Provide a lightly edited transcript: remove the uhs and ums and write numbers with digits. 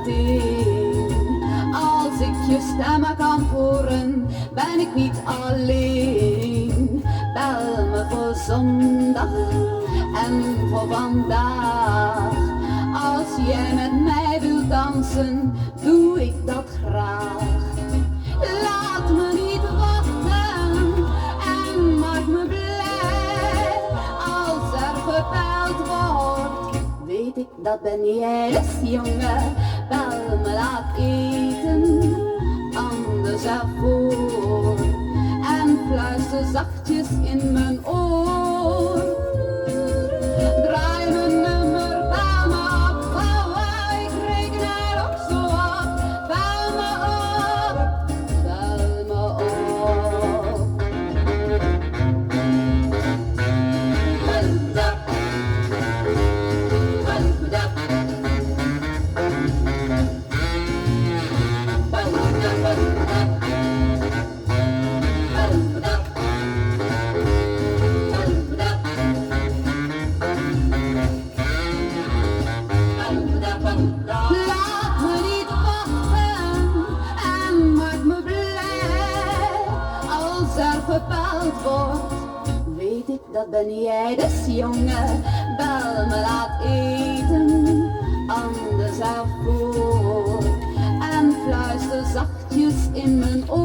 meteen. Als ik je stemmen kan horen, ben ik niet alleen. Bel me voor zondag en voor vandaag. Als jij met mij wilt dansen, doe ik dat graag. Laat me niet wachten en maak me blij. Als er gebeld wordt, weet ik dat ben jij dus jongen. Bel me, laat eten, anders ervoor. En fluister zachtjes in mijn oor. Draai mijn nummer, bel me op, oh, ik reken er ook zo op. Bel me op, bel me op. Laat me niet wachten en maak me blij. Als er gebeld wordt, weet ik dat ben jij dus jongen. Bel me, laat eten, anders ervoor. En fluister zachtjes in mijn oor.